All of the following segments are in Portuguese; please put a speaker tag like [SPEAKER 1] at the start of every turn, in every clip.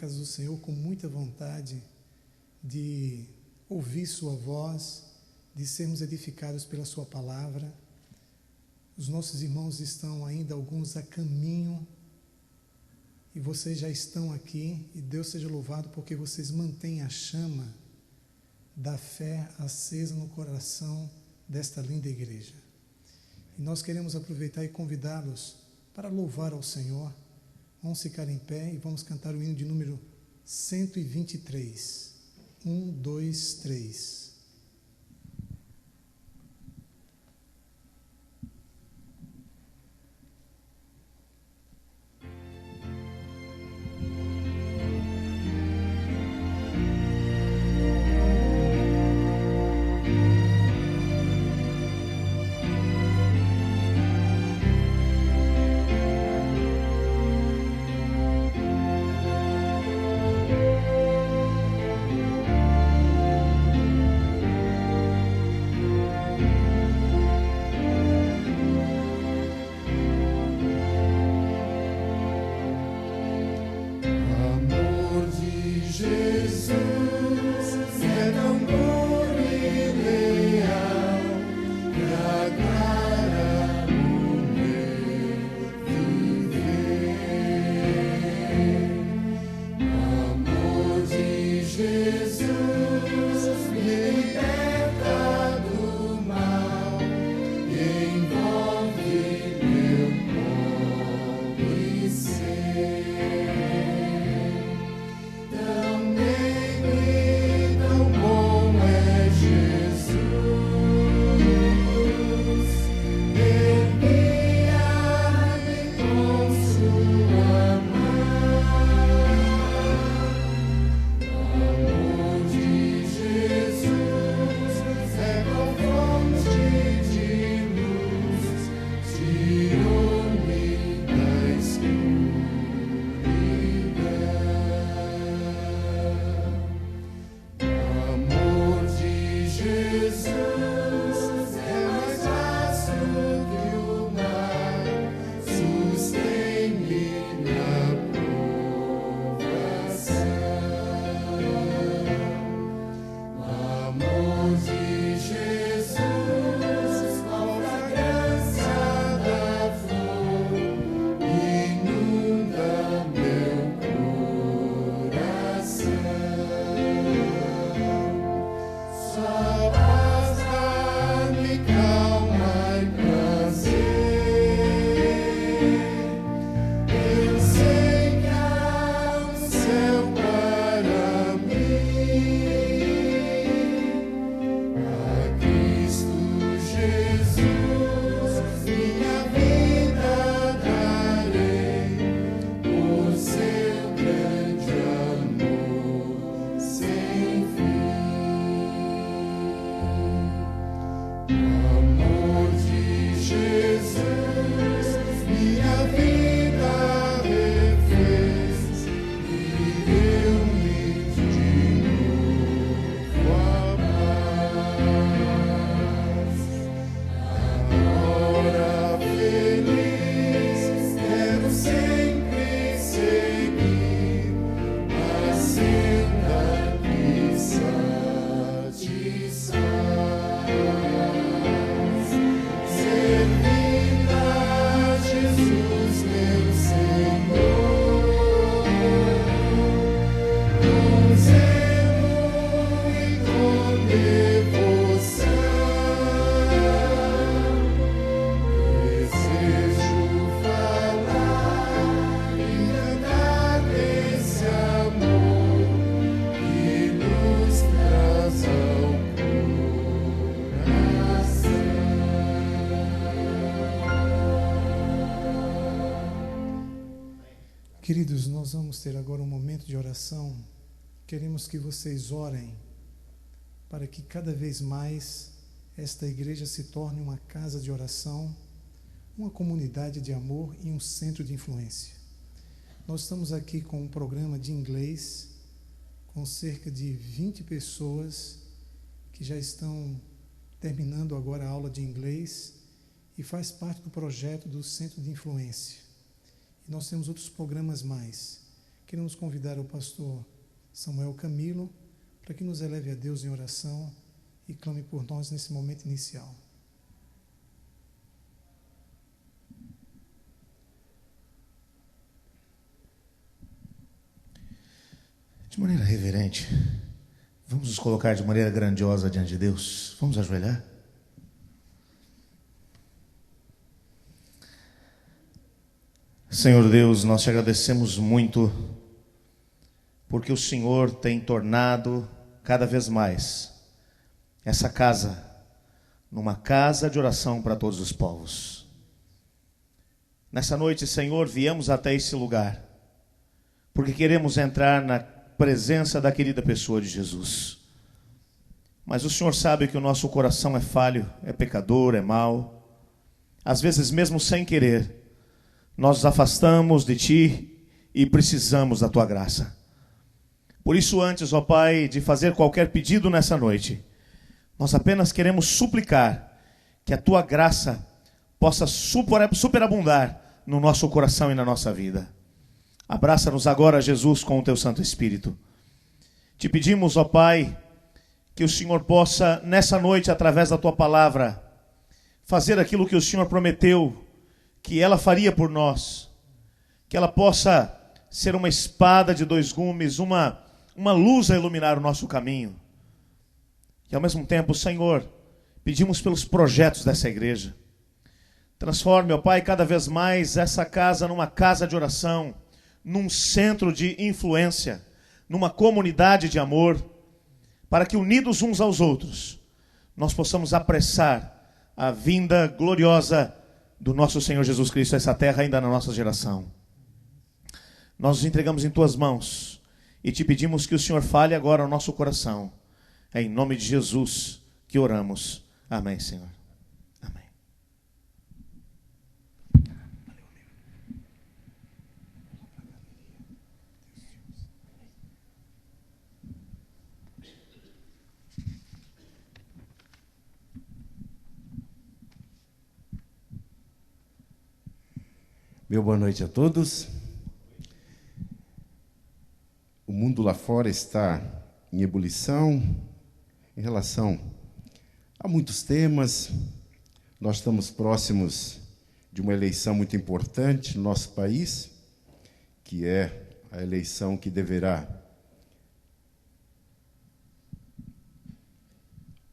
[SPEAKER 1] casa do Senhor com muita vontade de ouvir sua voz, de sermos edificados pela sua palavra. Os nossos irmãos estão ainda alguns a caminho e vocês já estão aqui, e Deus seja louvado porque vocês mantêm a chama da fé acesa no coração desta linda igreja. E nós queremos aproveitar e convidá-los para louvar ao Senhor. Vamos ficar em pé e vamos cantar o hino de número 123. 1, 2, 3. Queridos, nós vamos ter agora um momento de oração. Queremos que vocês orem para que cada vez mais esta igreja se torne uma casa de oração, uma comunidade de amor e um centro de influência. Nós estamos aqui com um programa de inglês, com cerca de 20 pessoas que já estão terminando agora a aula de inglês e faz parte do projeto do Centro de Influência. E nós temos outros programas mais. queremos convidar o pastor Samuel Camilo para que nos eleve a Deus em oração e clame por nós nesse momento inicial.
[SPEAKER 2] De maneira reverente, vamos nos colocar de maneira grandiosa diante de Deus. Vamos ajoelhar? Senhor Deus, nós te agradecemos muito, porque o Senhor tem tornado cada vez mais essa casa numa casa de oração para todos os povos. Nessa noite, Senhor, viemos até esse lugar, porque queremos entrar na presença da querida pessoa de Jesus. Mas o Senhor sabe que o nosso coração é falho, é pecador, é mau. Às vezes, mesmo sem querer, nós nos afastamos de Ti e precisamos da Tua graça. Por isso, antes, ó Pai, de fazer qualquer pedido nessa noite, nós apenas queremos suplicar que a Tua graça possa superabundar no nosso coração e na nossa vida. Abraça-nos agora, Jesus, com o Teu Santo Espírito. Te pedimos, ó Pai, que o Senhor possa, nessa noite, através da Tua palavra, fazer aquilo que o Senhor prometeu que ela faria por nós. Que ela possa ser uma espada de dois gumes, uma luz a iluminar o nosso caminho. E ao mesmo tempo, Senhor, pedimos pelos projetos dessa igreja. Transforme, ó Pai, cada vez mais essa casa numa casa de oração, num centro de influência, numa comunidade de amor, para que unidos uns aos outros, nós possamos apressar a vinda gloriosa do nosso Senhor Jesus Cristo a essa terra ainda na nossa geração. Nós nos entregamos em Tuas mãos e Te pedimos que o Senhor fale agora ao nosso coração. É em nome de Jesus que oramos. Amém, Senhor. Amém.
[SPEAKER 3] Meu boa noite a todos. O mundo lá fora está em ebulição em relação a muitos temas. Nós estamos próximos de uma eleição muito importante no nosso país, que é a eleição que deverá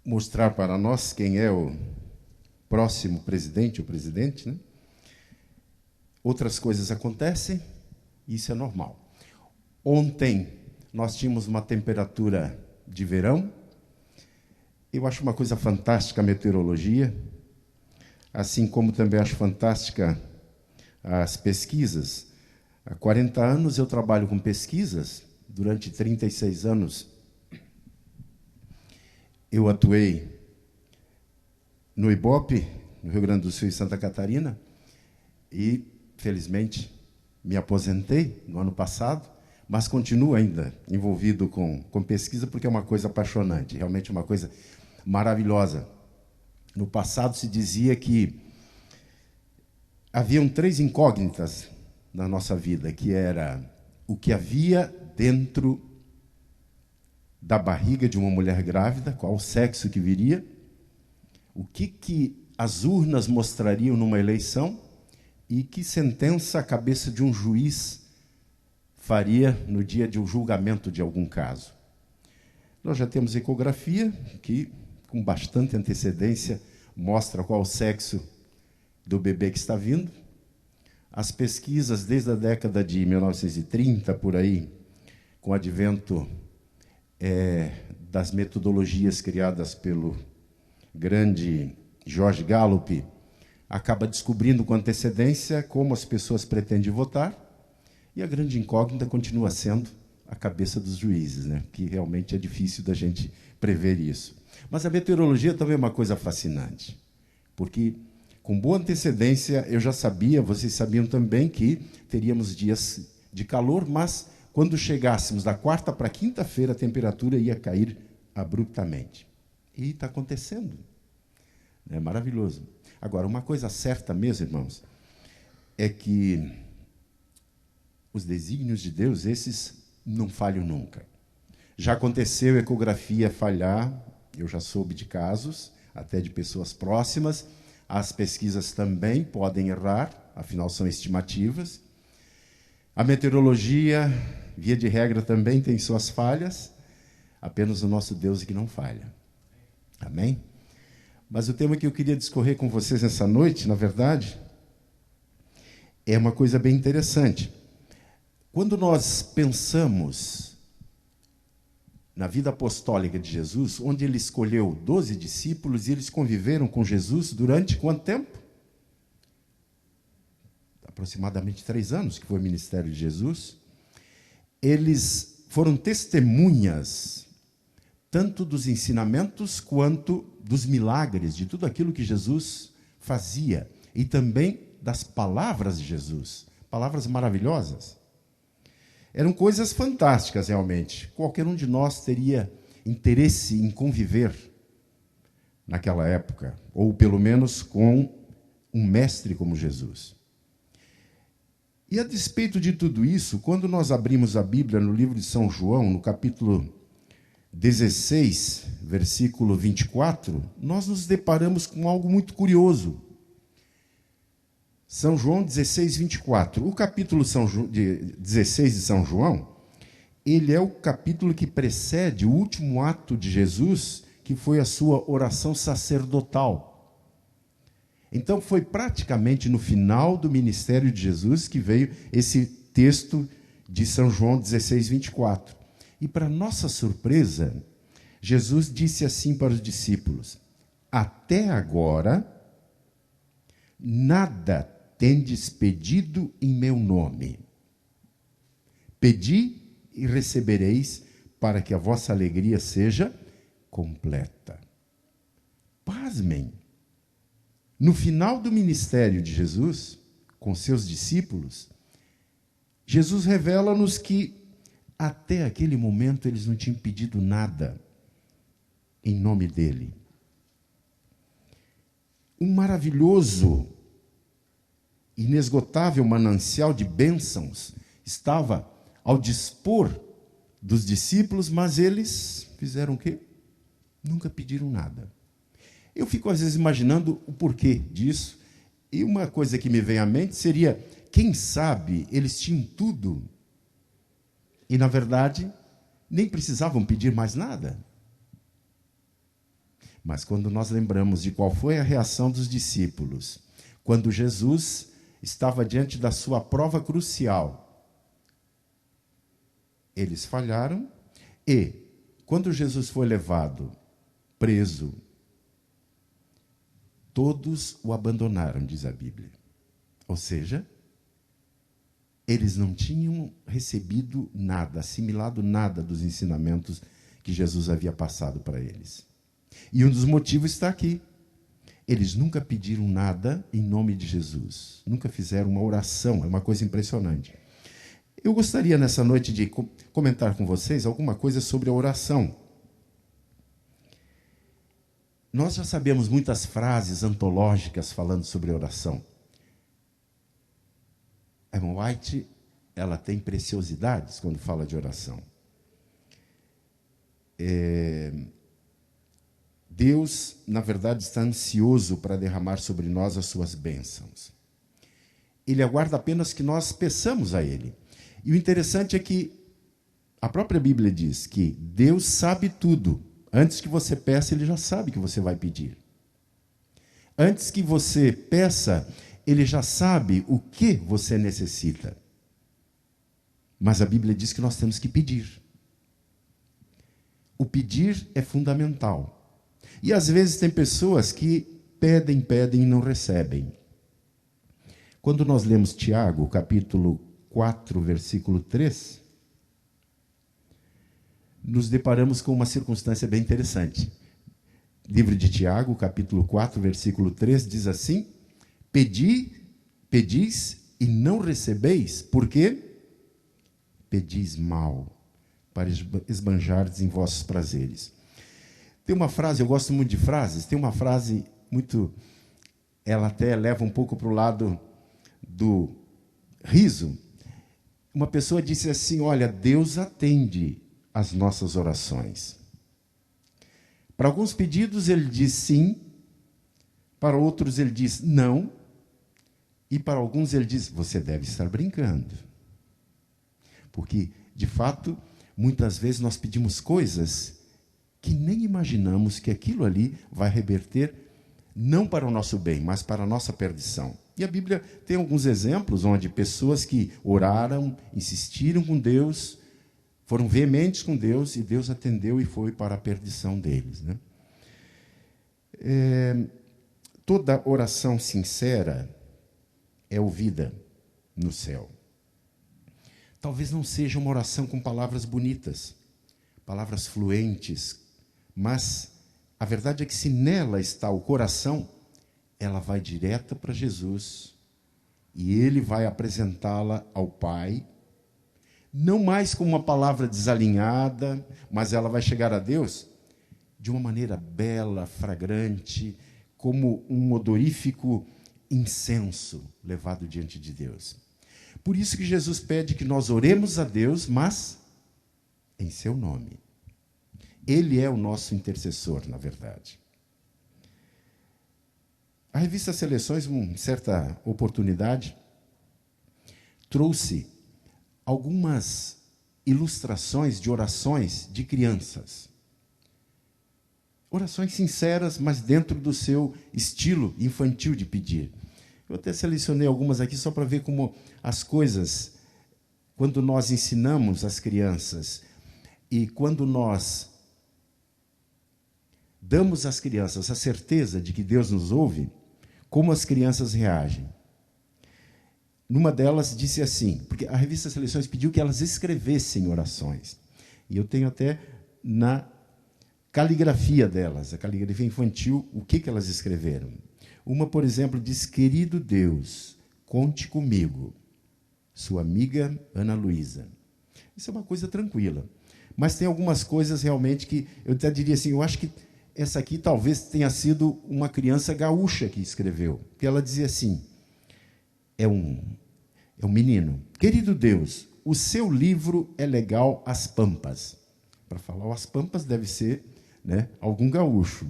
[SPEAKER 3] mostrar para nós quem é o próximo presidente, né? Outras coisas acontecem, e isso é normal. Ontem nós tínhamos uma temperatura de verão. Eu acho uma coisa fantástica a meteorologia, assim como também acho fantástica as pesquisas. Há 40 anos eu trabalho com pesquisas, durante 36 anos eu atuei no IBOP, no Rio Grande do Sul e Santa Catarina, e felizmente me aposentei no ano passado, mas continuo ainda envolvido com pesquisa, porque é uma coisa apaixonante, realmente uma coisa maravilhosa. No passado se dizia que haviam 3 incógnitas na nossa vida, que era o que havia dentro da barriga de uma mulher grávida, qual o sexo que viria, o que as urnas mostrariam numa eleição e que sentença a cabeça de um juiz faria no dia de um julgamento de algum caso. Nós já temos ecografia, que com bastante antecedência mostra qual o sexo do bebê que está vindo. As pesquisas desde a década de 1930, por aí, com o advento das metodologias criadas pelo grande George Gallup, acaba descobrindo com antecedência como as pessoas pretendem votar, e a grande incógnita continua sendo a cabeça dos juízes, né? Que realmente é difícil da gente prever isso. Mas a meteorologia também é uma coisa fascinante, porque com boa antecedência eu já sabia, vocês sabiam também, que teríamos dias de calor, mas quando chegássemos da quarta para quinta-feira a temperatura ia cair abruptamente. E está acontecendo. É maravilhoso. Agora, uma coisa certa mesmo, irmãos, é que os desígnios de Deus, esses não falham nunca. Já aconteceu a ecografia falhar, eu já soube de casos, até de pessoas próximas. As pesquisas também podem errar, afinal são estimativas. A meteorologia, via de regra, também tem suas falhas, apenas o nosso Deus é que não falha. Amém? Mas o tema que eu queria discorrer com vocês nessa noite, na verdade, é uma coisa bem interessante. Quando nós pensamos na vida apostólica de Jesus, onde ele escolheu 12 discípulos e eles conviveram com Jesus durante quanto tempo? Aproximadamente 3 anos que foi o ministério de Jesus. Eles foram testemunhas tanto dos ensinamentos quanto dos milagres, de tudo aquilo que Jesus fazia, e também das palavras de Jesus, palavras maravilhosas. Eram coisas fantásticas, realmente. Qualquer um de nós teria interesse em conviver naquela época, ou pelo menos com um mestre como Jesus. E a despeito de tudo isso, quando nós abrimos a Bíblia no livro de São João, no capítulo 16, versículo 24, nós nos deparamos com algo muito curioso. São João 16, 24. O capítulo 16 de São João, ele é o capítulo que precede o último ato de Jesus, que foi a sua oração sacerdotal. Então, foi praticamente no final do ministério de Jesus que veio esse texto de São João 16, 24. E, para nossa surpresa, Jesus disse assim para os discípulos: até agora, nada tendes pedido em meu nome. Pedi e recebereis, para que a vossa alegria seja completa. Pasmem! No final do ministério de Jesus, com seus discípulos, Jesus revela-nos que, até aquele momento, eles não tinham pedido nada em nome dele. Um maravilhoso, inesgotável manancial de bênçãos estava ao dispor dos discípulos, mas eles fizeram o quê? Nunca pediram nada. Eu fico, às vezes, imaginando o porquê disso, e uma coisa que me vem à mente seria, quem sabe eles tinham tudo e, na verdade, nem precisavam pedir mais nada. Mas quando nós lembramos de qual foi a reação dos discípulos, quando Jesus estava diante da sua prova crucial, eles falharam, e, quando Jesus foi levado, preso, todos o abandonaram, diz a Bíblia. Ou seja, eles não tinham recebido nada, assimilado nada dos ensinamentos que Jesus havia passado para eles. E um dos motivos está aqui. Eles nunca pediram nada em nome de Jesus. Nunca fizeram uma oração. É uma coisa impressionante. Eu gostaria, nessa noite, de comentar com vocês alguma coisa sobre a oração. Nós já sabemos muitas frases antológicas falando sobre oração. Ellen White, ela tem preciosidades quando fala de oração. Deus, na verdade, está ansioso para derramar sobre nós as suas bênçãos. Ele aguarda apenas que nós peçamos a Ele. E o interessante é que a própria Bíblia diz que Deus sabe tudo. Antes que você peça, Ele já sabe que você vai pedir. Antes que você peça, Ele já sabe o que você necessita. Mas a Bíblia diz que nós temos que pedir. O pedir é fundamental. E às vezes tem pessoas que pedem e não recebem. Quando nós lemos Tiago, capítulo 4, versículo 3, nos deparamos com uma circunstância bem interessante. Livro de Tiago, capítulo 4, versículo 3, diz assim: pedis e não recebeis, porque pedis mal, para esbanjardes em vossos prazeres. Tem uma frase, eu gosto muito de frases, tem uma frase muito, ela até leva um pouco para o lado do riso. uma pessoa disse assim: olha, Deus atende às nossas orações. Para alguns pedidos ele diz sim, para outros ele diz não, e para alguns ele diz: você deve estar brincando. Porque, de fato, muitas vezes nós pedimos coisas que nem imaginamos que aquilo ali vai reverter não para o nosso bem, mas para a nossa perdição. E a Bíblia tem alguns exemplos onde pessoas que oraram, insistiram com Deus, foram veementes com Deus, e Deus atendeu e foi para a perdição deles, né? Toda oração sincera é ouvida no céu. Talvez não seja uma oração com palavras bonitas, palavras fluentes, mas a verdade é que se nela está o coração, ela vai direta para Jesus e ele vai apresentá-la ao Pai, não mais como uma palavra desalinhada, mas ela vai chegar a Deus de uma maneira bela, fragrante, como um odorífico incenso levado diante de Deus. Por isso que Jesus pede que nós oremos a Deus, mas em seu nome. Ele é o nosso intercessor, na verdade. A revista Seleções, em certa oportunidade, trouxe algumas ilustrações de orações de crianças. Orações sinceras, mas dentro do seu estilo infantil de pedir. Eu até selecionei algumas aqui só para ver como as coisas, quando nós ensinamos as crianças e quando nós damos às crianças a certeza de que Deus nos ouve, como as crianças reagem. Numa delas disse assim, porque a revista Seleções pediu que elas escrevessem orações. E eu tenho até na caligrafia delas, a caligrafia infantil, o que elas escreveram. Uma, por exemplo, diz: querido Deus, conte comigo. Sua amiga Ana Luísa. Isso é uma coisa tranquila. Mas tem algumas coisas realmente que eu até diria assim, eu acho que essa aqui talvez tenha sido uma criança gaúcha que escreveu. Porque ela dizia assim, é um menino. Querido Deus, o seu livro é legal às pampas. Para falar às pampas deve ser, né, algum gaúcho.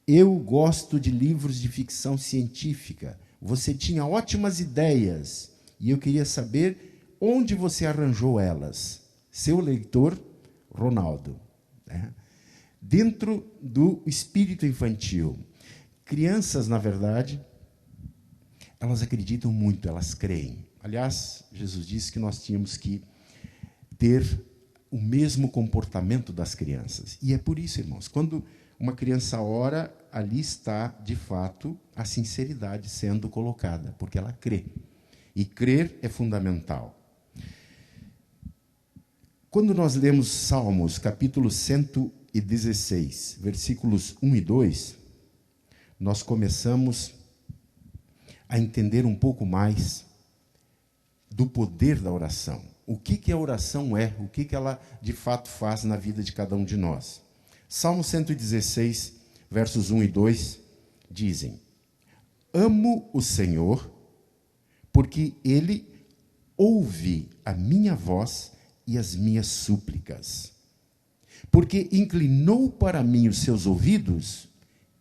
[SPEAKER 3] Eu gosto de livros de ficção científica. Você tinha ótimas ideias e eu queria saber onde você arranjou elas. Seu leitor, Ronaldo. Né? Dentro do espírito infantil. Crianças, na verdade, elas acreditam muito, elas creem. Aliás, Jesus disse que nós tínhamos que ter o mesmo comportamento das crianças. E é por isso, irmãos, quando uma criança ora, ali está, de fato, a sinceridade sendo colocada, porque ela crê. E crer é fundamental. Quando nós lemos Salmos, capítulo 116, versículos 1 e 2, nós começamos a entender um pouco mais do poder da oração. O que a oração é, o que ela de fato faz na vida de cada um de nós. Salmo 116, versos 1 e 2, dizem: amo o Senhor, porque Ele ouve a minha voz e as minhas súplicas. Porque inclinou para mim os seus ouvidos,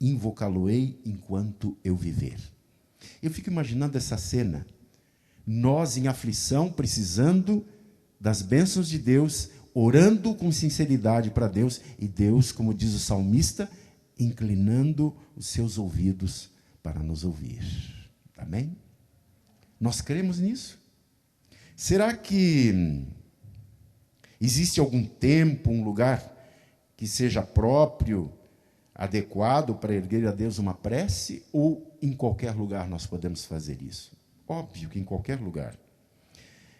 [SPEAKER 3] invocá-lo-ei enquanto eu viver. Eu fico imaginando essa cena, nós em aflição, precisando das bênçãos de Deus, orando com sinceridade para Deus, e Deus, como diz o salmista, inclinando os seus ouvidos para nos ouvir. Amém? Nós cremos nisso? Será que existe algum tempo, um lugar que seja próprio, adequado para erguer a Deus uma prece, ou em qualquer lugar nós podemos fazer isso? Óbvio que em qualquer lugar.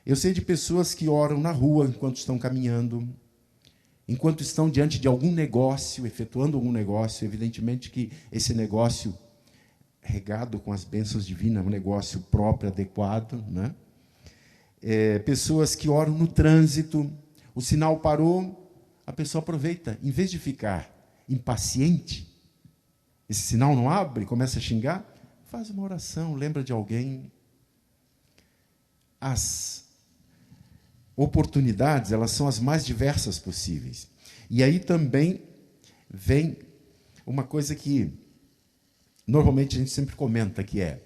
[SPEAKER 3] Eu sei de pessoas que oram na rua enquanto estão caminhando, enquanto estão diante de algum negócio, efetuando algum negócio. Evidentemente que esse negócio, regado com as bênçãos divinas, é um negócio próprio, adequado, né? Pessoas que oram no trânsito, o sinal parou, a pessoa aproveita, em vez de ficar impaciente, esse sinal não abre, começa a xingar, faz uma oração, lembra de alguém. As oportunidades, elas são as mais diversas possíveis. E aí também vem uma coisa que normalmente a gente sempre comenta, que é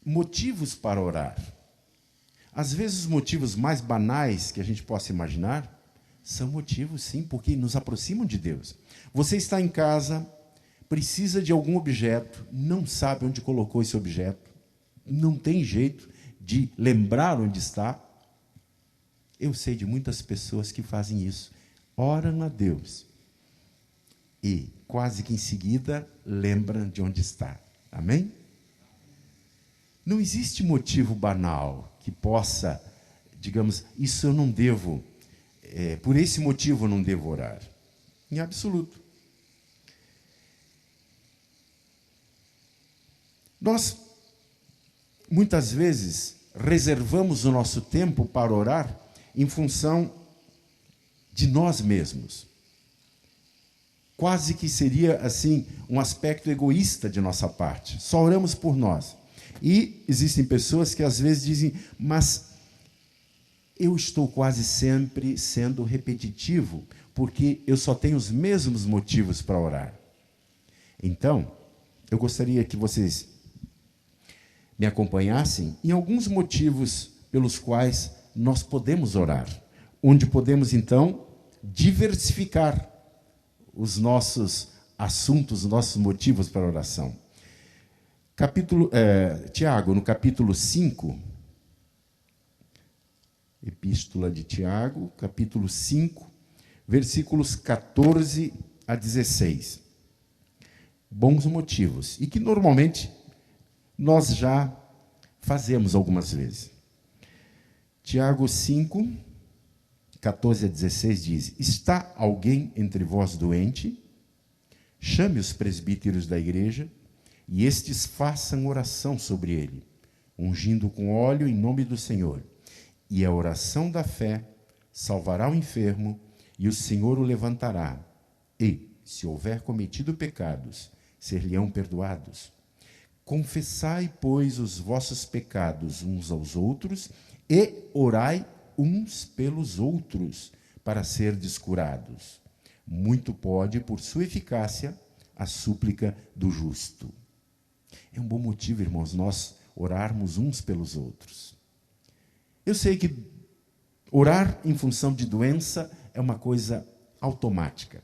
[SPEAKER 3] motivos para orar. Às vezes os motivos mais banais que a gente possa imaginar são motivos, sim, porque nos aproximam de Deus. Você está em casa, precisa de algum objeto, não sabe onde colocou esse objeto, não tem jeito de lembrar onde está. Eu sei de muitas pessoas que fazem isso. Oram a Deus e, quase que em seguida, lembram de onde está. Amém? Não existe motivo banal que possa, digamos, isso eu não devo, por esse motivo eu não devo orar. Em absoluto. Nós, muitas vezes, reservamos o nosso tempo para orar em função de nós mesmos. Quase que seria, assim, um aspecto egoísta de nossa parte. Só oramos por nós. E existem pessoas que às vezes dizem, mas eu estou quase sempre sendo repetitivo, porque eu só tenho os mesmos motivos para orar. Então, eu gostaria que vocês me acompanhassem em alguns motivos pelos quais nós podemos orar, onde podemos, então, diversificar os nossos assuntos, os nossos motivos para oração. Tiago, no capítulo 5, Epístola de Tiago, capítulo 5, versículos 14 a 16. Bons motivos, e que normalmente nós já fazemos algumas vezes. Tiago 5, 14 a 16 diz: Está alguém entre vós doente? Chame os presbíteros da igreja, e estes façam oração sobre ele, ungindo com óleo em nome do Senhor. E a oração da fé salvará o enfermo, e o Senhor o levantará. E, se houver cometido pecados, ser-lhe-ão perdoados. Confessai, pois, os vossos pecados uns aos outros, e orai uns pelos outros, para serdes curados. Muito pode, por sua eficácia, a súplica do justo. É um bom motivo, irmãos, nós orarmos uns pelos outros. Eu sei que orar em função de doença é uma coisa automática.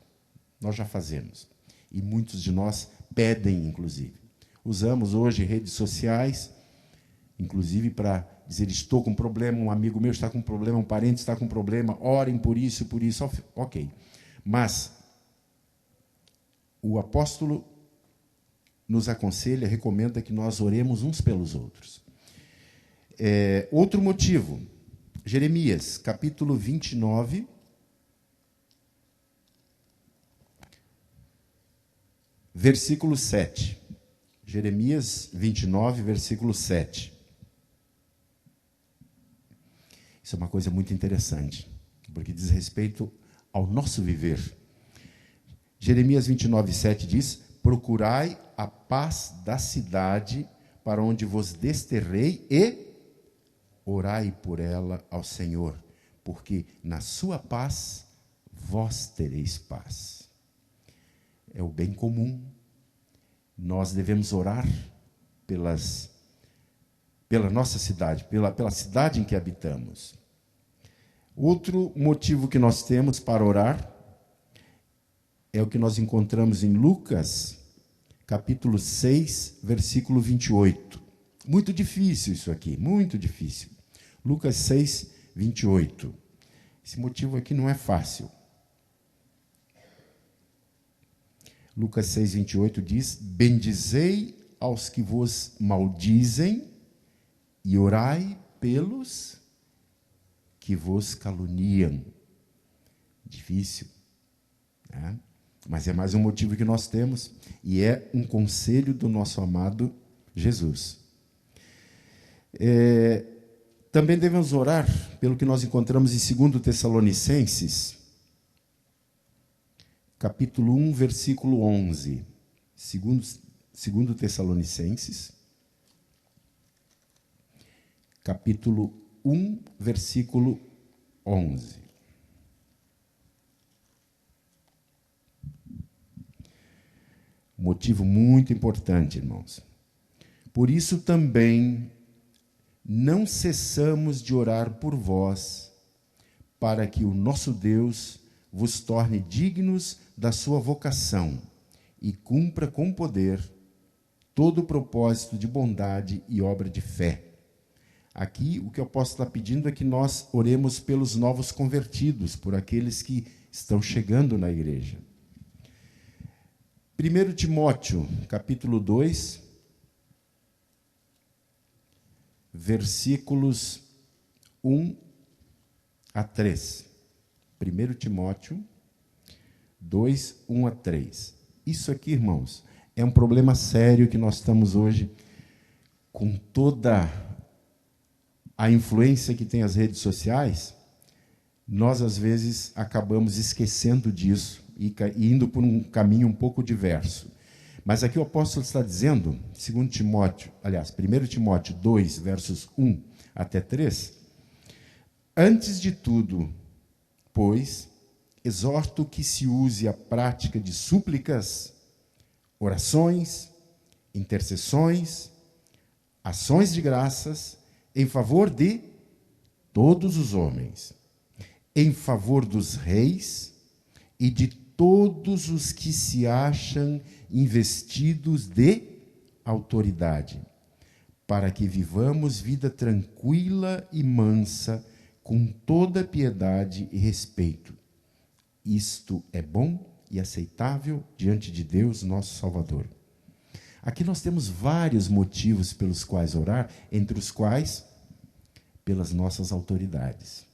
[SPEAKER 3] Nós já fazemos. E muitos de nós pedem, inclusive. Usamos hoje redes sociais, inclusive para dizer, estou com problema, um amigo meu está com problema, um parente está com problema, orem por isso, ok. Mas o apóstolo nos aconselha, recomenda que nós oremos uns pelos outros. Outro motivo, Jeremias, capítulo 29, versículo 7. Jeremias 29, versículo 7. Isso é uma coisa muito interessante, porque diz respeito ao nosso viver. Jeremias 29, 7 diz: Procurai a paz da cidade para onde vos desterrei e orai por ela ao Senhor, porque na sua paz vós tereis paz. É o bem comum. Nós devemos orar pela nossa cidade, pela cidade em que habitamos. Outro motivo que nós temos para orar é o que nós encontramos em Lucas, capítulo 6, versículo 28. Muito difícil isso aqui, muito difícil. Lucas 6, 28. Esse motivo aqui não é fácil. Lucas 6, 28 diz: Bendizei aos que vos maldizem e orai pelos que vos caluniam. Difícil, né? Mas é mais um motivo que nós temos, e é um conselho do nosso amado Jesus. Também devemos orar pelo que nós encontramos em 2 Tessalonicenses, capítulo 1, versículo 11. 2 Tessalonicenses, capítulo 1, versículo 11. Motivo muito importante, irmãos. Por isso também não cessamos de orar por vós, para que o nosso Deus vos torne dignos da sua vocação e cumpra com poder todo o propósito de bondade e obra de fé. Aqui, o que o apóstolo está pedindo é que nós oremos pelos novos convertidos, por aqueles que estão chegando na igreja. 1 Timóteo, capítulo 2, versículos 1 a 3. 1 Timóteo 2, 1 a 3. Isso aqui, irmãos, é um problema sério que nós estamos hoje, com toda a influência que tem as redes sociais, nós, às vezes, acabamos esquecendo disso e indo por um caminho um pouco diverso. Mas aqui o apóstolo está dizendo, 1 Timóteo 2, versos 1 até 3, antes de tudo, pois, exorto que se use a prática de súplicas, orações, intercessões, ações de graças, em favor de todos os homens, em favor dos reis e de todos os que se acham investidos de autoridade, para que vivamos vida tranquila e mansa, com toda piedade e respeito. Isto é bom e aceitável diante de Deus, nosso Salvador. Aqui nós temos vários motivos pelos quais orar, entre os quais, pelas nossas autoridades.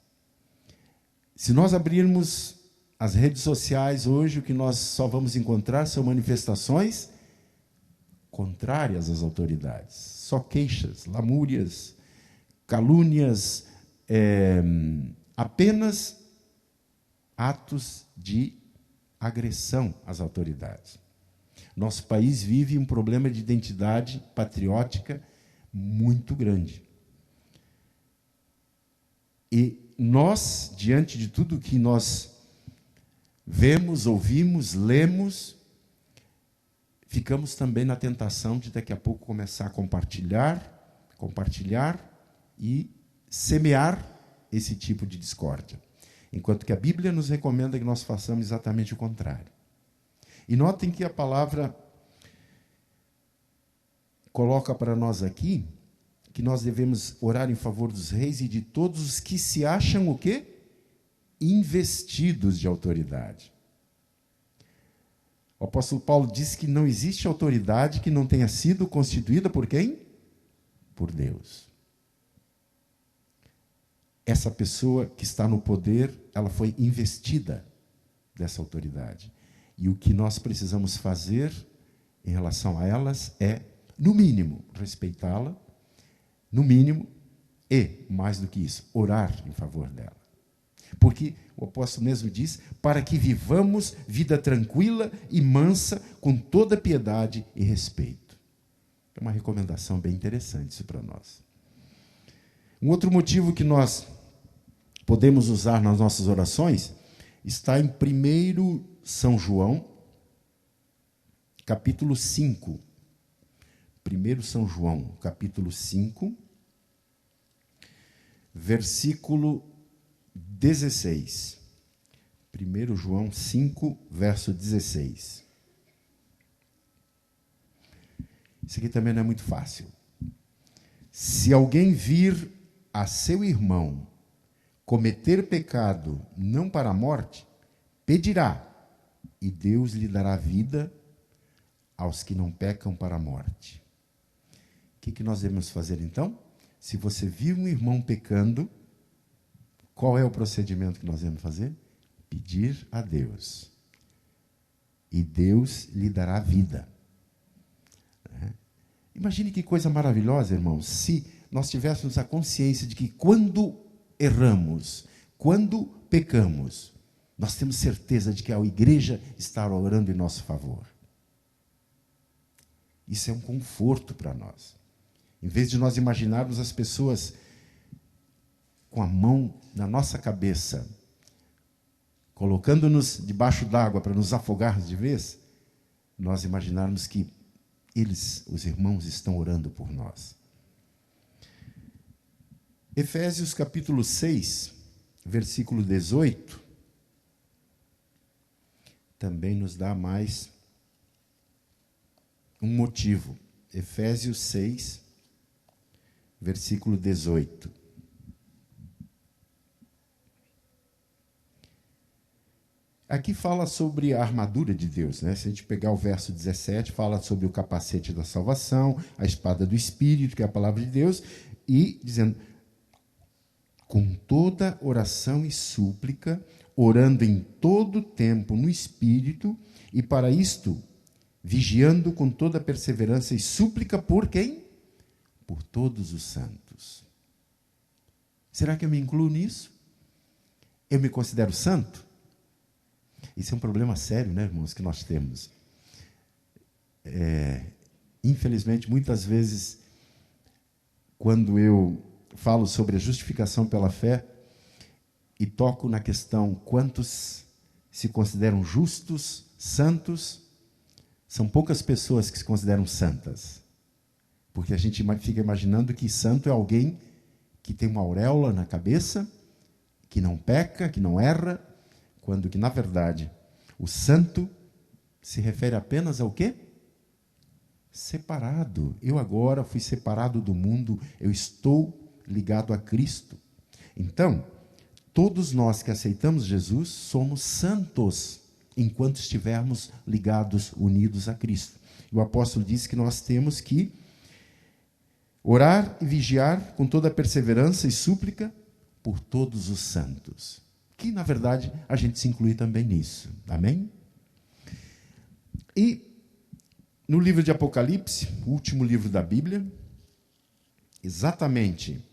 [SPEAKER 3] Se nós abrirmos as redes sociais hoje, o que nós só vamos encontrar são manifestações contrárias às autoridades. Só queixas, lamúrias, calúnias, apenas atos de agressão às autoridades. Nosso país vive um problema de identidade patriótica muito grande. E nós, diante de tudo que nós vemos, ouvimos, lemos, ficamos também na tentação de daqui a pouco começar a compartilhar e semear esse tipo de discórdia. Enquanto que a Bíblia nos recomenda que nós façamos exatamente o contrário. E notem que a palavra coloca para nós aqui que nós devemos orar em favor dos reis e de todos os que se acham o quê? Investidos de autoridade. O apóstolo Paulo diz que não existe autoridade que não tenha sido constituída por quem? Por Deus. Essa pessoa que está no poder, ela foi investida dessa autoridade. E o que nós precisamos fazer em relação a elas é, no mínimo, respeitá-la, no mínimo, e, mais do que isso, orar em favor dela. Porque o apóstolo mesmo diz, para que vivamos vida tranquila e mansa, com toda piedade e respeito. É uma recomendação bem interessante isso para nós. Um outro motivo que nós podemos usar nas nossas orações está em 1 São João, capítulo 5. 1 São João, capítulo 5, versículo 16. 1 João 5, verso 16. Isso aqui também não é muito fácil. Se alguém vir a seu irmão cometer pecado não para a morte, pedirá, e Deus lhe dará vida aos que não pecam para a morte. O que nós devemos fazer então? Se você viu um irmão pecando, qual é o procedimento que nós devemos fazer? Pedir a Deus. E Deus lhe dará vida. Imagine que coisa maravilhosa, irmãos, se nós tivéssemos a consciência de que quando erramos, quando pecamos, nós temos certeza de que a igreja está orando em nosso favor. Isso é um conforto para nós. Em vez de nós imaginarmos as pessoas com a mão na nossa cabeça, colocando-nos debaixo d'água para nos afogarmos de vez, nós imaginarmos que eles, os irmãos, estão orando por nós. Efésios capítulo 6, versículo 18, também nos dá mais um motivo. Efésios 6, versículo 18. Aqui fala sobre a armadura de Deus, né? Se a gente pegar o verso 17, fala sobre o capacete da salvação, a espada do Espírito, que é a palavra de Deus, e dizendo, com toda oração e súplica, orando em todo tempo no Espírito, e para isto, vigiando com toda perseverança e súplica por quem? Por todos os santos. Será que eu me incluo nisso? Eu me considero santo? Isso é um problema sério, né, irmãos, que nós temos. Infelizmente, muitas vezes, quando eu falo sobre a justificação pela fé e toco na questão quantos se consideram justos, santos, são poucas pessoas que se consideram santas. Porque a gente fica imaginando que santo é alguém que tem uma auréola na cabeça, que não peca, que não erra, quando que, na verdade, o santo se refere apenas ao quê? Separado. Eu agora fui separado do mundo, eu estou ligado a Cristo. Então, todos nós que aceitamos Jesus somos santos, enquanto estivermos ligados, unidos a Cristo. O apóstolo disse que nós temos que orar e vigiar com toda perseverança e súplica por todos os santos. Que, na verdade, a gente se inclui também nisso. Amém? E no livro de Apocalipse, o último livro da Bíblia, exatamente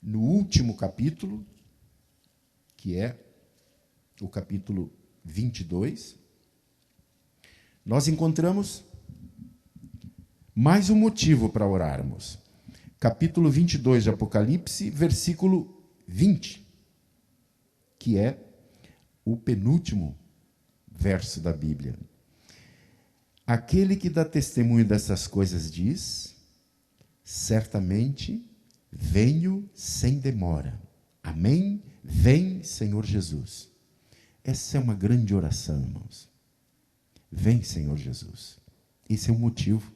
[SPEAKER 3] no último capítulo, que é o capítulo 22, nós encontramos mais um motivo para orarmos. Capítulo 22 de Apocalipse, versículo 20. Que é o penúltimo verso da Bíblia. Aquele que dá testemunho dessas coisas diz, certamente venho sem demora. Amém? Vem, Senhor Jesus. Essa é uma grande oração, irmãos. Vem, Senhor Jesus. Esse é um motivo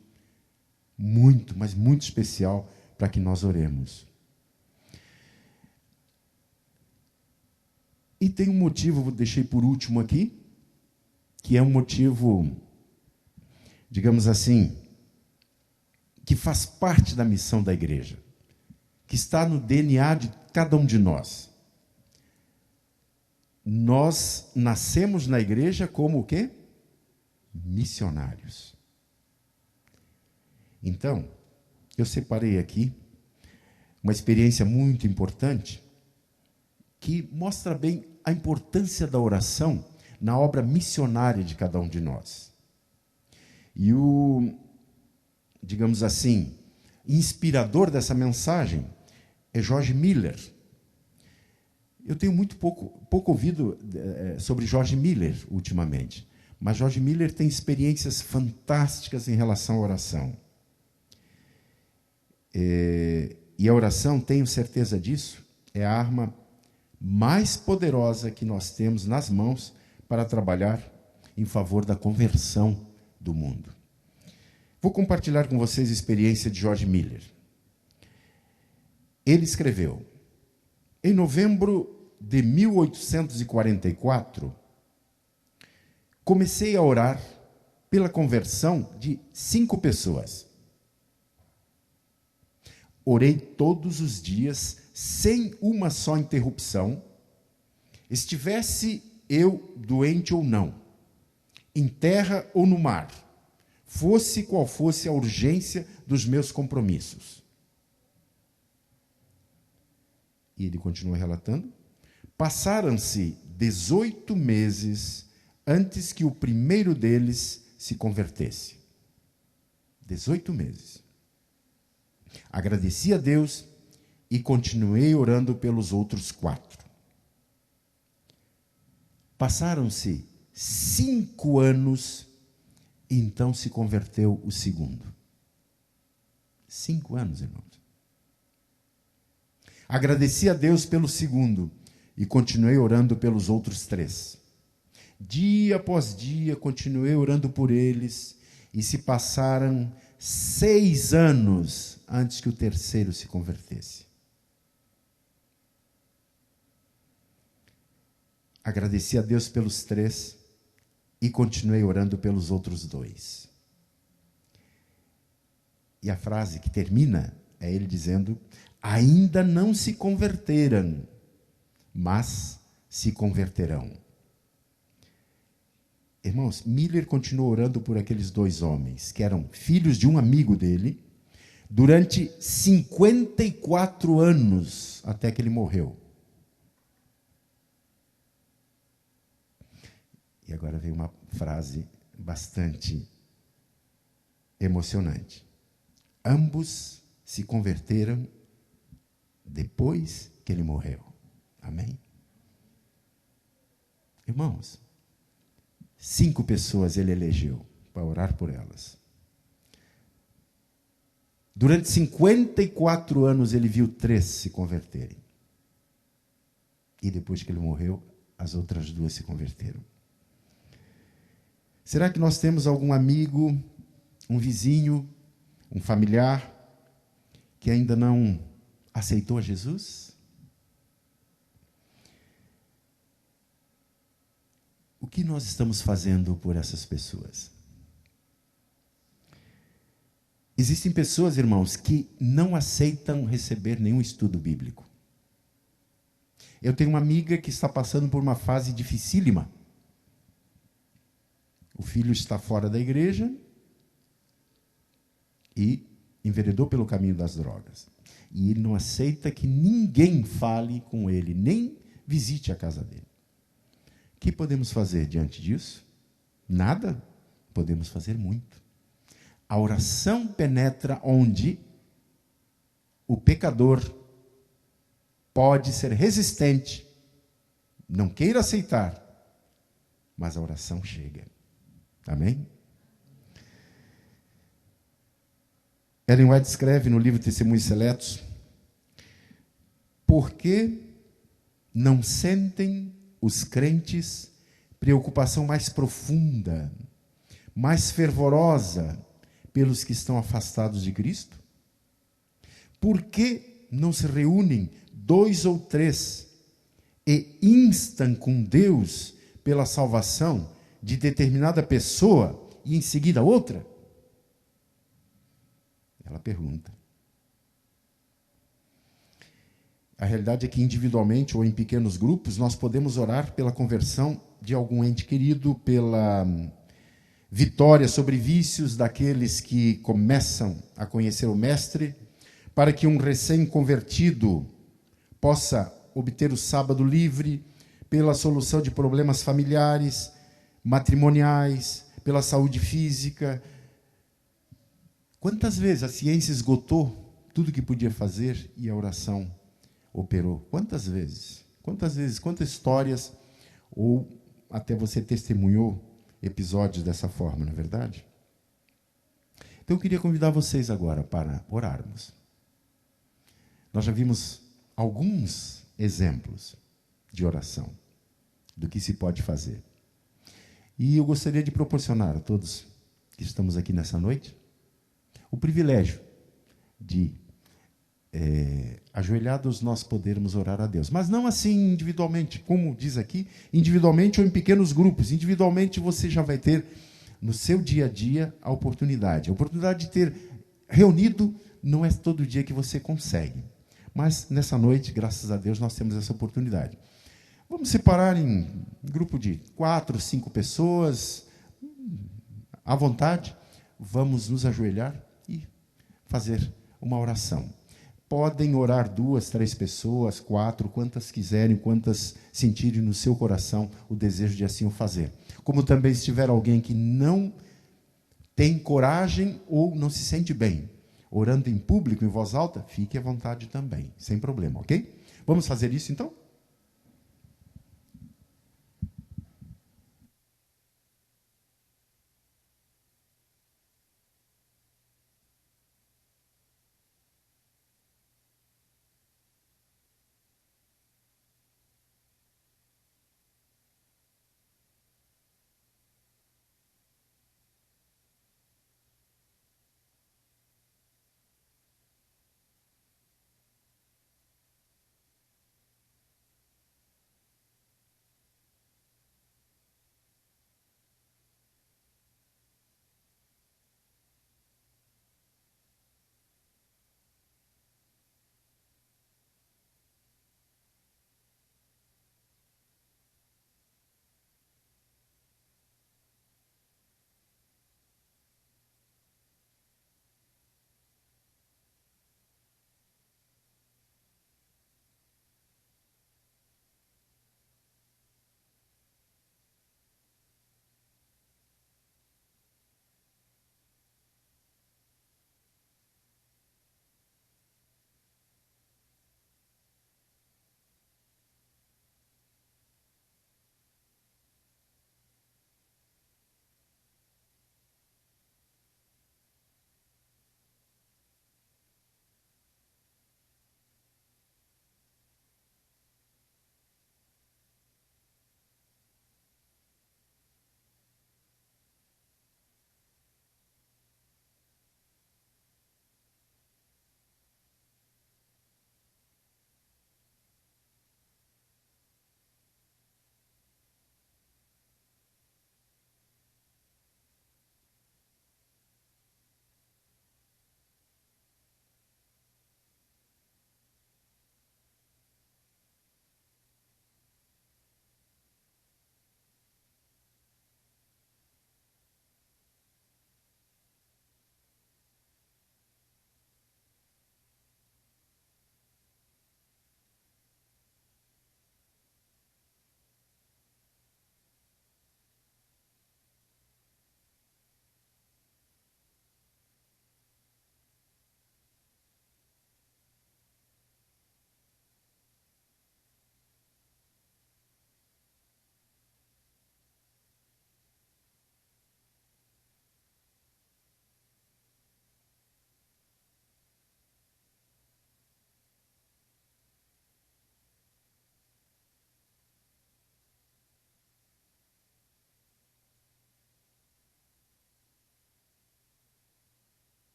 [SPEAKER 3] muito, mas muito especial para que nós oremos. E tem um motivo, deixei por último aqui, que é um motivo, digamos assim, que faz parte da missão da igreja, que está no DNA de cada um de nós. Nós nascemos na igreja como o quê? Missionários. Então, eu separei aqui uma experiência muito importante que mostra bem a importância da oração na obra missionária de cada um de nós. E o, digamos assim, inspirador dessa mensagem é George Miller. Eu tenho muito pouco ouvido sobre George Miller ultimamente, mas George Miller tem experiências fantásticas em relação à oração. E a oração, tenho certeza disso, é a arma mais poderosa que nós temos nas mãos para trabalhar em favor da conversão do mundo. Vou compartilhar com vocês a experiência de George Miller. Ele escreveu, em novembro de 1844, comecei a orar pela conversão de 5 pessoas. Orei todos os dias, sem uma só interrupção, estivesse eu doente ou não, em terra ou no mar, fosse qual fosse a urgência dos meus compromissos. E ele continua relatando, passaram-se 18 meses antes que o primeiro deles se convertesse. 18 meses. Agradeci a Deus e continuei orando pelos outros 4. Passaram-se 5 anos e então se converteu o segundo. 5 anos, irmãos. Agradeci a Deus pelo segundo e continuei orando pelos outros 3. Dia após dia, continuei orando por eles e se passaram 6 anos antes que o terceiro se convertesse. Agradeci a Deus pelos 3 e continuei orando pelos outros 2. E a frase que termina é ele dizendo: ainda não se converteram, mas se converterão. Irmãos, Miller continuou orando por aqueles 2 homens, que eram filhos de um amigo dele, durante 54 anos, até que ele morreu. E agora vem uma frase bastante emocionante. Ambos se converteram depois que ele morreu. Amém? Irmãos, 5 pessoas ele elegeu para orar por elas. Durante 54 anos ele viu 3 se converterem. E depois que ele morreu, as outras 2 se converteram. Será que nós temos algum amigo, um vizinho, um familiar que ainda não aceitou a Jesus? O que nós estamos fazendo por essas pessoas? Existem pessoas, irmãos, que não aceitam receber nenhum estudo bíblico. Eu tenho uma amiga que está passando por uma fase dificílima. O filho está fora da igreja e enveredou pelo caminho das drogas. E ele não aceita que ninguém fale com ele, nem visite a casa dele. O que podemos fazer diante disso? Nada. Podemos fazer muito. A oração penetra onde o pecador pode ser resistente, não queira aceitar, mas a oração chega. Amém? Ellen White escreve no livro Testemunhos Seletos: por que não sentem os crentes preocupação mais profunda, mais fervorosa pelos que estão afastados de Cristo? Por que não se reúnem 2 ou 3 e instam com Deus pela salvação de determinada pessoa e em seguida outra? Ela pergunta. A realidade é que individualmente ou em pequenos grupos nós podemos orar pela conversão de algum ente querido, pela vitória sobre vícios daqueles que começam a conhecer o Mestre, para que um recém-convertido possa obter o sábado livre, pela solução de problemas familiares, matrimoniais, pela saúde física. Quantas vezes a ciência esgotou tudo que podia fazer e a oração operou? Quantas vezes? Quantas histórias, ou até você testemunhou episódios dessa forma, não é verdade? Então eu queria convidar vocês agora para orarmos. Nós já vimos alguns exemplos de oração, do que se pode fazer. E eu gostaria de proporcionar a todos que estamos aqui nessa noite o privilégio de, ajoelhados, nós podermos orar a Deus. Mas não assim individualmente, como diz aqui, individualmente ou em pequenos grupos. Individualmente você já vai ter, no seu dia a dia, a oportunidade. A oportunidade de ter reunido não é todo dia que você consegue. Mas nessa noite, graças a Deus, nós temos essa oportunidade. Vamos separar em grupo de 4, 5 pessoas, à vontade. Vamos nos ajoelhar e fazer uma oração. Podem orar 2, 3 pessoas, 4, quantas quiserem, quantas sentirem no seu coração o desejo de assim o fazer. Como também se tiver alguém que não tem coragem ou não se sente bem, orando em público, em voz alta, fique à vontade também, sem problema, ok? Vamos fazer isso então?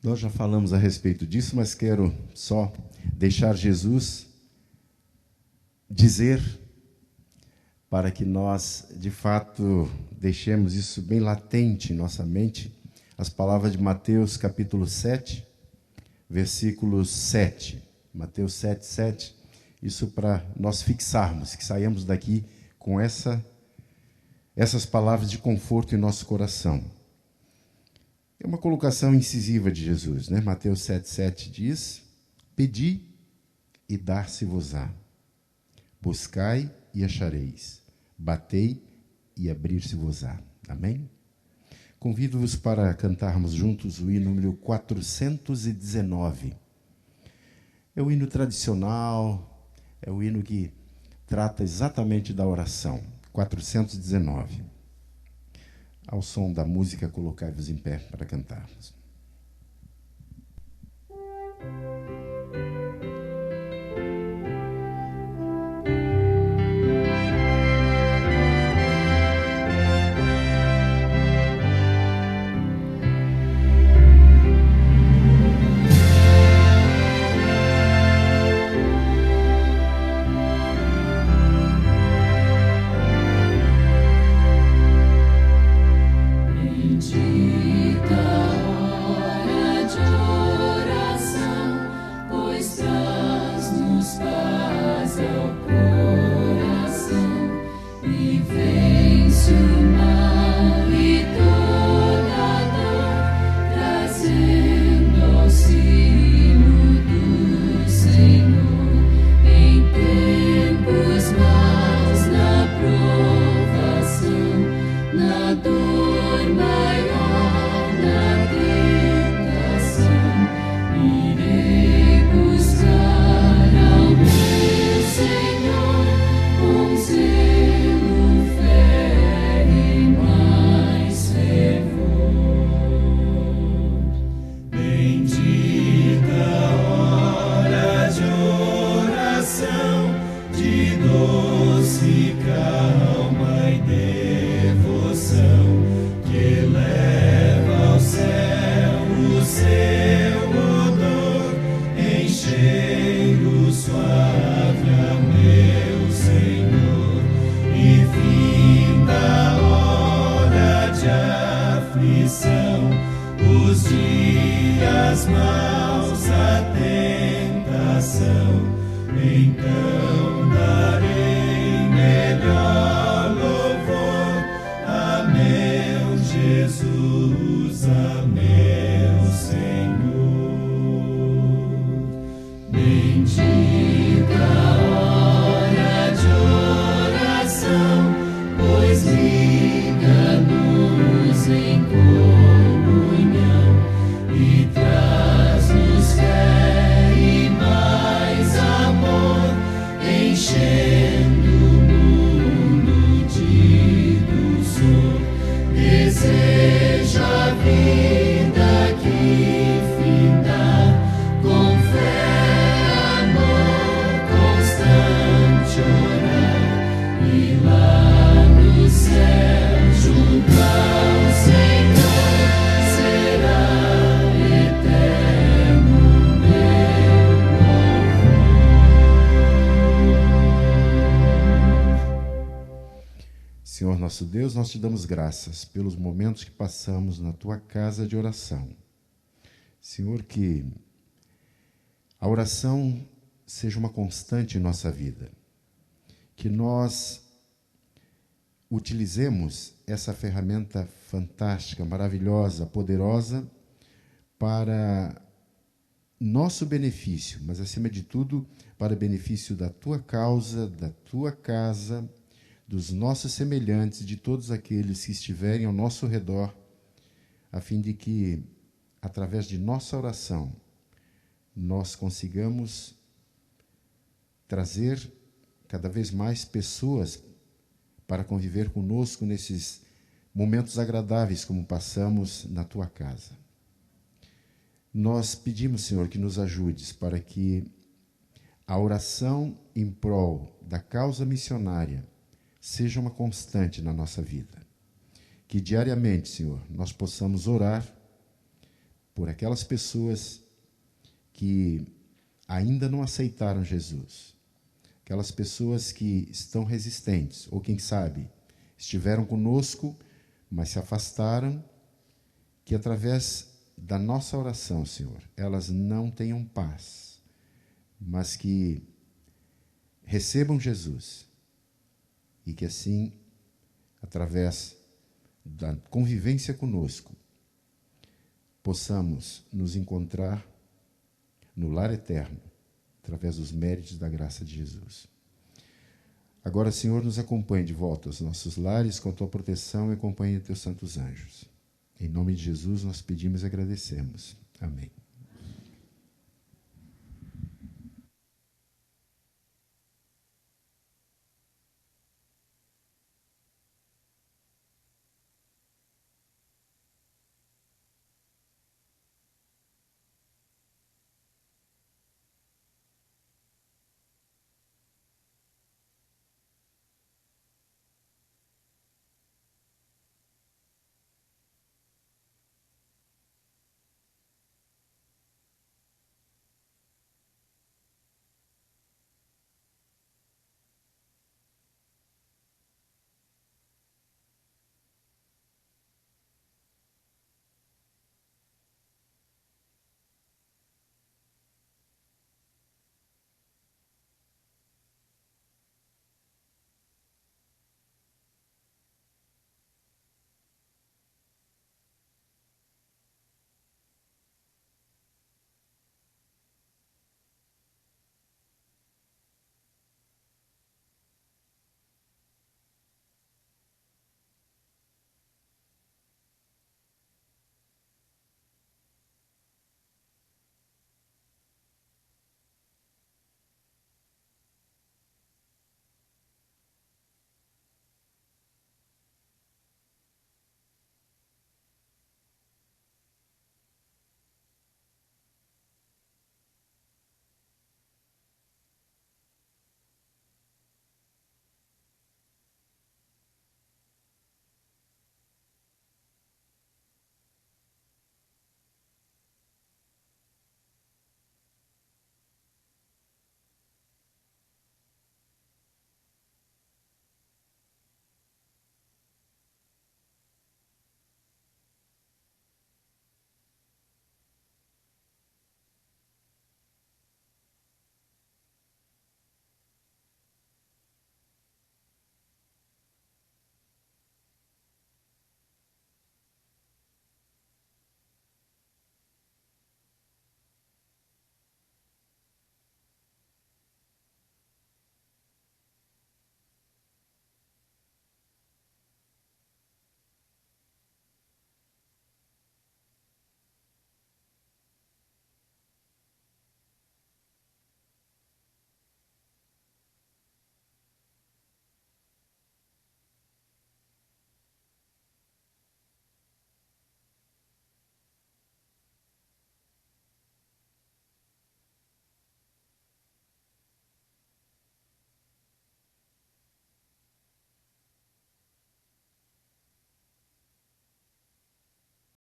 [SPEAKER 3] Nós já falamos a respeito disso, mas quero só deixar Jesus dizer, para que nós, de fato, deixemos isso bem latente em nossa mente, as palavras de Mateus capítulo 7, versículo 7. Mateus 7, 7. Isso para nós fixarmos, que saímos daqui com essas palavras de conforto em nosso coração. É uma colocação incisiva de Jesus, né? Mateus 7, 7 diz: pedi e dar-se-vos-á, buscai e achareis, batei e abrir-se-vos-á. Amém? Convido-vos para cantarmos juntos o hino número 419. É o hino tradicional, é o hino que trata exatamente da oração. 419. Ao som da música, colocai-vos em pé para cantarmos. Senhor nosso Deus, nós te damos graças pelos momentos que passamos na tua casa de oração. Senhor, que a oração seja uma constante em nossa vida, que nós utilizemos essa ferramenta fantástica, maravilhosa, poderosa para nosso benefício, mas acima de tudo para benefício da tua causa, da tua casa, dos nossos semelhantes, de todos aqueles que estiverem ao nosso redor, a fim de que, através de nossa oração, nós consigamos trazer cada vez mais pessoas para conviver conosco nesses momentos agradáveis como passamos na tua casa. Nós pedimos, Senhor, que nos ajudes para que a oração em prol da causa missionária seja uma constante na nossa vida. Que diariamente, Senhor, nós possamos orar por aquelas pessoas que ainda não aceitaram Jesus, aquelas pessoas que estão resistentes, ou quem sabe, estiveram conosco, mas se afastaram, que através da nossa oração, Senhor, elas não tenham paz, mas que recebam Jesus e que assim, através da convivência conosco, possamos nos encontrar no lar eterno, através dos méritos da graça de Jesus. Agora, Senhor, nos acompanhe de volta aos nossos lares com a tua proteção e acompanhe teus santos anjos. Em nome de Jesus nós pedimos e agradecemos. Amém.